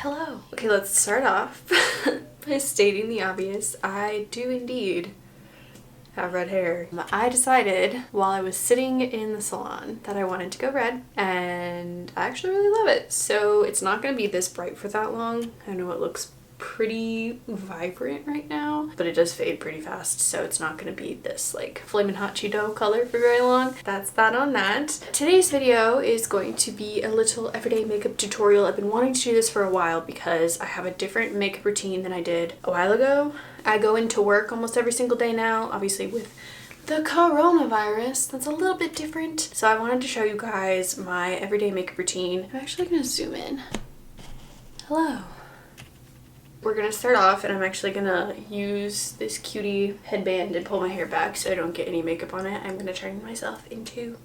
Hello. Okay, let's start off by stating the obvious. I do indeed have red hair. I decided while I was sitting in the salon that I wanted to go red, and I actually really love it. So it's not going to be this bright for that long. I know it looks pretty vibrant right now, but it does fade pretty fast, so it's not going to be this like flamin' hot Cheeto color for very long. That's that on that. Today's video is going to be a little everyday makeup tutorial. I've been wanting to do this for a while because I have a different makeup routine than I did a while ago. I go into work almost every single day now, obviously with the coronavirus. That's a little bit different. So I wanted to show you guys my everyday makeup routine. I'm actually going to zoom in. Hello. We're gonna start off, and I'm actually gonna use this cutie headband and pull my hair back so I don't get any makeup on it. I'm gonna turn myself into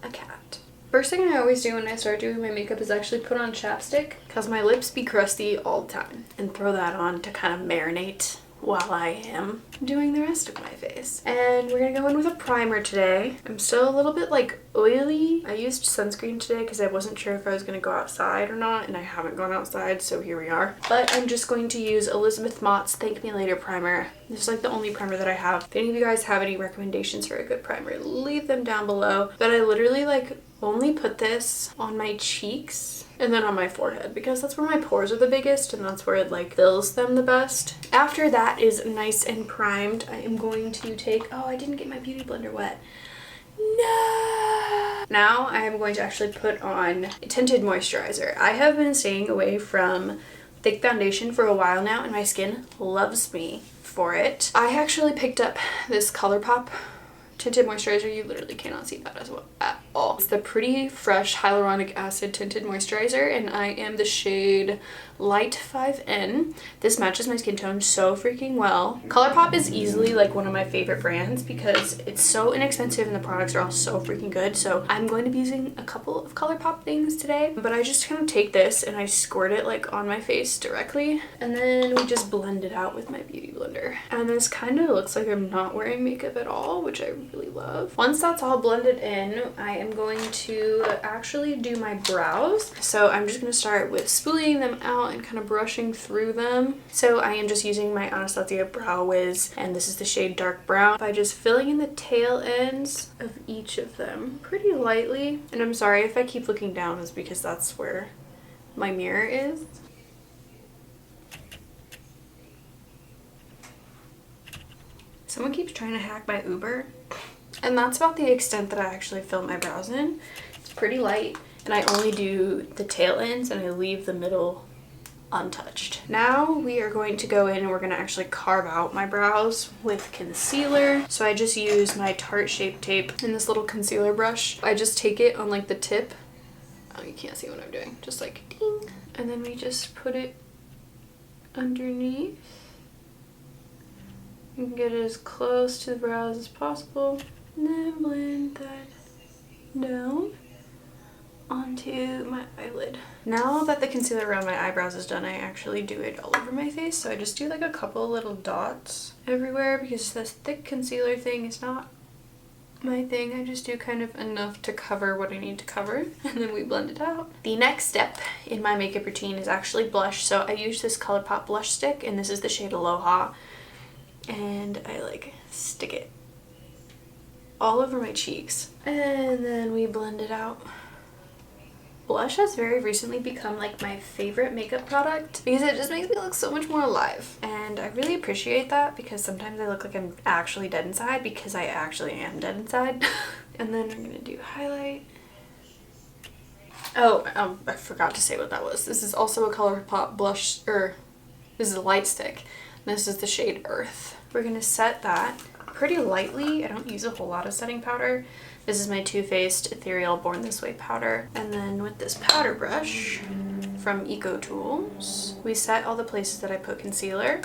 a cat. First thing I always do when I start doing my makeup is actually put on chapstick because my lips be crusty all the time, and throw that on to kind of marinate while I am doing the rest of my face. And we're gonna go in with a primer today. I'm still a little bit like oily. I used sunscreen today because I wasn't sure if I was gonna go outside or not, and I haven't gone outside, so here we are. But I'm just going to use Elizabeth Mott's Thank Me Later primer. This is like the only primer that I have. If any of you guys have any recommendations for a good primer, leave them down below. But I literally like only put this on my cheeks and then on my forehead because that's where my pores are the biggest and that's where it like fills them the best. After that is nice and primed, I am going to take, oh, I didn't get my beauty blender wet. No! Now I am going to actually put on a tinted moisturizer. I have been staying away from thick foundation for a while now and my skin loves me for it. I actually picked up this ColourPop tinted moisturizer. You literally cannot see that as well at all. It's the Pretty Fresh Hyaluronic Acid Tinted Moisturizer, and I am the shade Light 5N. This matches my skin tone so freaking well. ColourPop is easily like one of my favorite brands because it's so inexpensive and the products are all so freaking good. So I'm going to be using a couple of ColourPop things today, but I just kind of take this and I squirt it like on my face directly, and then we just blend it out with my beauty blender. And this kind of looks like I'm not wearing makeup at all, which I really love. Once that's all blended in, I am going to actually do my brows. So I'm just going to start with spooling them out and kind of brushing through them. So I am just using my Anastasia Brow Wiz, and this is the shade Dark Brown, by just filling in the tail ends of each of them pretty lightly. And I'm sorry if I keep looking down, is because that's where my mirror is. Someone keeps trying to hack my Uber. And that's about the extent that I actually fill my brows in. It's pretty light, and I only do the tail ends and I leave the middle untouched. Now we are going to go in and we're going to actually carve out my brows with concealer. So I just use my Tarte Shape Tape and this little concealer brush. I just take it on like the tip. Oh, you can't see what I'm doing. Just like ding. And then we just put it underneath. You can get it as close to the brows as possible. And then blend that down onto my eyelid. Now that the concealer around my eyebrows is done, I actually do it all over my face. So I just do like a couple little dots everywhere because this thick concealer thing is not my thing. I just do kind of enough to cover what I need to cover, and then we blend it out. The next step in my makeup routine is actually blush. So I use this ColourPop blush stick, and this is the shade Aloha, and I like stick it all over my cheeks, and then we blend it out. Blush has very recently become like my favorite makeup product because it just makes me look so much more alive, and I really appreciate that because sometimes I look like I'm actually dead inside because I actually am dead inside. And then I'm gonna do highlight. Oh, I forgot to say what that was. This is also a ColourPop blush, or this is a light stick. This is the shade Earth. We're gonna set that pretty lightly. I don't use a whole lot of setting powder. This is my Too Faced Ethereal Born This Way powder. And then with this powder brush from Eco Tools, we set all the places that I put concealer.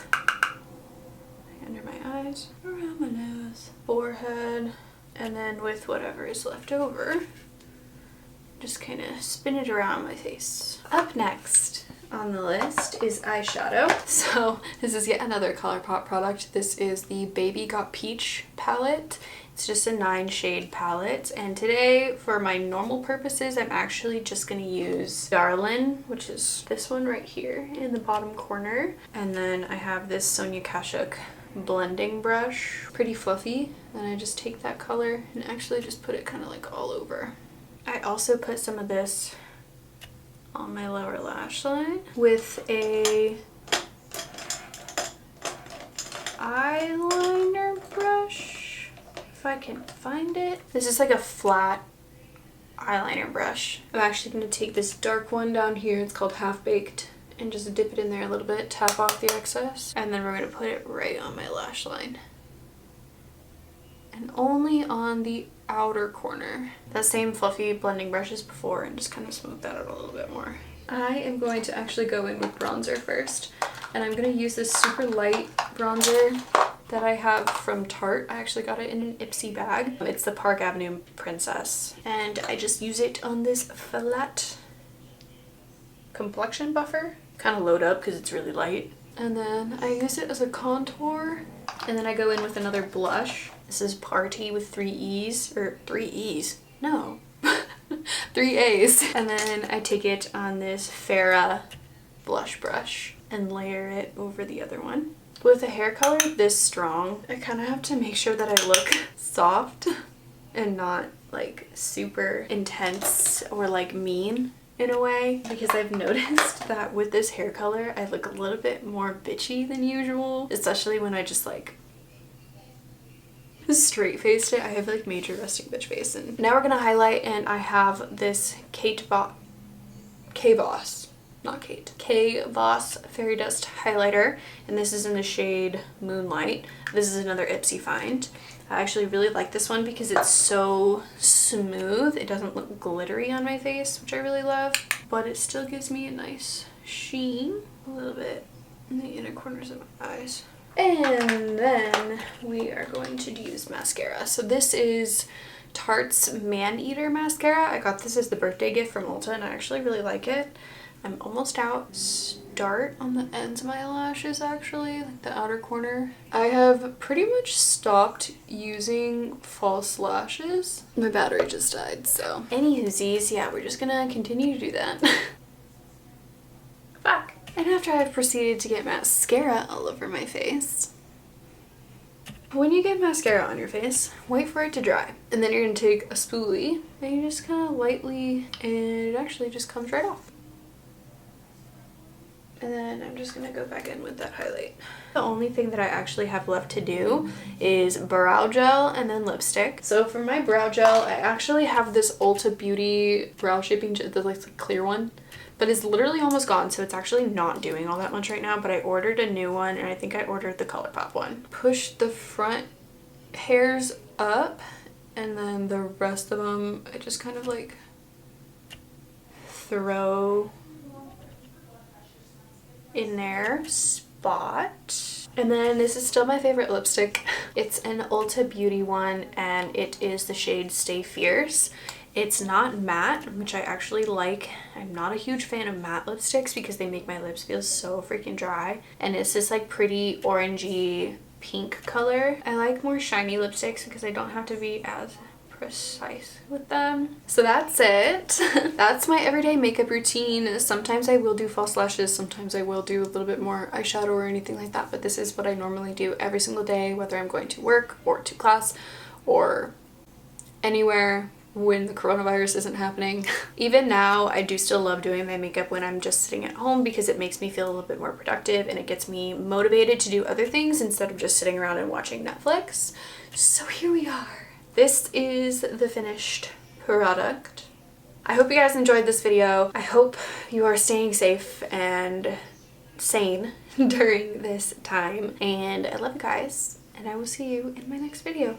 Under my eyes, around my nose, forehead, and then with whatever is left over, just kind of spin it around my face. Up next, on the list is eyeshadow. So this is yet another ColourPop product. This is the Baby Got Peach palette. It's just a 9-shade palette, and today for my normal purposes I'm actually just going to use Darlin, which is this one right here in the bottom corner, and then I have this Sonia Kashuk blending brush, pretty fluffy, and I just take that color and actually just put it kind of like all over. I also put some of this on my lower lash line with a eyeliner brush, if I can find it. This is like a flat eyeliner brush. I'm actually going to take this dark one down here, it's called Half Baked, and just dip it in there a little bit, tap off the excess, and then we're going to put it right on my lash line. And only on the outer corner. That same fluffy blending brush as before, and just kind of smooth that out a little bit more. I am going to actually go in with bronzer first, and I'm going to use this super light bronzer that I have from Tarte. I actually got it in an Ipsy bag. It's the Park Avenue Princess, and I just use it on this flat complexion buffer. Kind of load up because it's really light. And then I use it as a contour, and then I go in with another blush. This is Party with 3 E's, or 3 E's, no, 3 A's. And then I take it on this Farrah blush brush and layer it over the other one. With a hair color this strong, I kind of have to make sure that I look soft and not like super intense or like mean in a way, because I've noticed that with this hair color I look a little bit more bitchy than usual, especially when I just like straight faced it. I have like major resting bitch face. And now we're gonna highlight, and I have this K-Voss Fairy Dust highlighter, and this is in the shade Moonlight. This is another Ipsy find. I actually really like this one because it's so smooth. It doesn't look glittery on my face, which I really love, but it still gives me a nice sheen a little bit in the inner corners of my eyes. And then we are going to use mascara. So this is Tarte's Man-Eater mascara. I got this as the birthday gift from Ulta, and I actually really like it. I'm almost out. Start on the ends of my lashes, actually, like the outer corner. I have pretty much stopped using false lashes. My battery just died, so. Anywhoosies, yeah, we're just gonna continue to do that. Fuck. And after I've proceeded to get mascara all over my face. When you get mascara on your face, wait for it to dry. And then you're gonna take a spoolie and you just kind of lightly, and it actually just comes right off. And then I'm just gonna go back in with that highlight. The only thing that I actually have left to do is brow gel and then lipstick. So for my brow gel, I actually have this Ulta Beauty brow shaping gel, the like clear one, but it's literally almost gone, so it's actually not doing all that much right now, but I ordered a new one, and I think I ordered the ColourPop one. Push the front hairs up, and then the rest of them, I just kind of like throw in their spot. And then this is still my favorite lipstick. It's an Ulta Beauty one, and it is the shade Stay Fierce. It's not matte, which I actually like. I'm not a huge fan of matte lipsticks because they make my lips feel so freaking dry. And it's this like pretty orangey pink color. I like more shiny lipsticks because I don't have to be as precise with them. So that's it. That's my everyday makeup routine. Sometimes I will do false lashes, sometimes I will do a little bit more eyeshadow or anything like that, but this is what I normally do every single day, whether I'm going to work or to class or anywhere when the coronavirus isn't happening. Even now, I do still love doing my makeup when I'm just sitting at home because it makes me feel a little bit more productive and it gets me motivated to do other things instead of just sitting around and watching Netflix. So here we are. This is the finished product. I hope you guys enjoyed this video. I hope you are staying safe and sane during this time. And I love you guys, and I will see you in my next video.